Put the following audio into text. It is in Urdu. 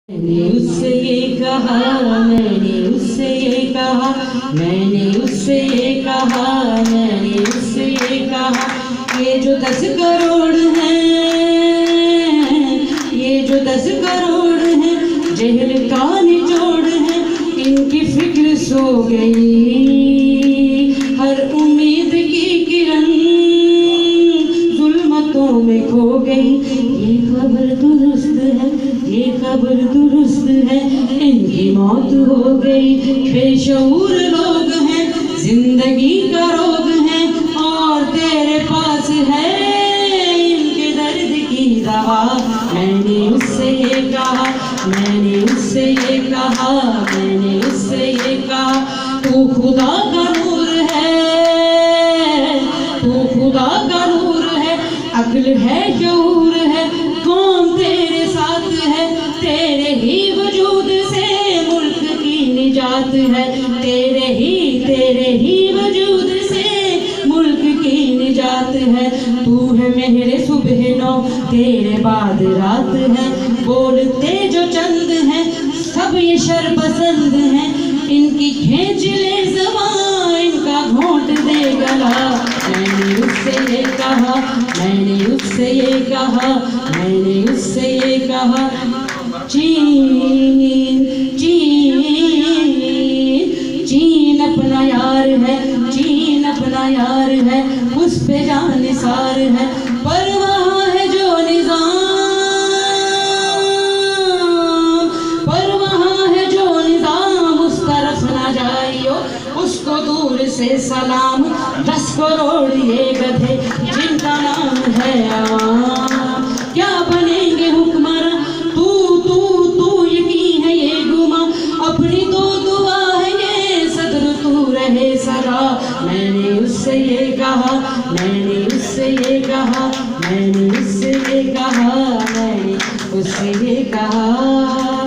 میں نے اس سے یہ کہا، میں نے اس سے یہ کہا، میں نے اس سے یہ کہا، میں نے اس سے یہ کہا، یہ جو 10 کروڑ ہیں، یہ جو 10 کروڑ ہیں، جہل کا نچوڑ ہے، ان کی فکر سو گئی، ہر امید کی کرن ظلمتوں میں کھو گئی۔ یہ خبر درست ہے، یہ خبر درست ہے، ان کی موت ہو گئی۔ بے شعور لوگ ہیں، زندگی کا روگ ہے، اور تیرے پاس ہے ان کے درد کی دوا۔ میں نے اس سے یہ کہا، میں نے اس سے یہ کہا، میں نے اس سے یہ کہا، تو خدا کا نور ہے، تو خدا کا نور ہے، عقل ہے، شعور ہے، قوم تیرے ساتھ ہے، تیرے ہی وجود سے ملک کی نجات ہے، تیرے ہی وجود سے ملک کی نجات ہے۔ تو ہے مہر صبح نو، تیرے بعد رات ہے، بولتے جو چند ہیں سب یہ شر پسند ہیں، ان کی کھینچ لے زبان، ان کا گھونٹ دے گلا۔ میں نے اس سے یہ کہا، میں نے اس سے یہ کہا، میں نے اس سے یہ کہا، چین چین چین اپنا یار ہے، چین اپنا یار ہے، اس پہ جان نثار ہے، پر وہاں ہے جو نظام، پر وہاں ہے جو نظام، اس طرف نہ جائیو، اس کو دور سے سلام۔ 10 کروڑ یہ گدھے جن کا نام ہے عوام، کیا بنیں گے حکمراں، تو یقین ہے یہ گما، اپنی تو دعا ہے یہ صدر تو رہے سدا۔ میں نے اس سے یہ کہا، میں نے اس سے یہ کہا، میں نے اس سے یہ کہا، میں نے اس سے یہ کہا۔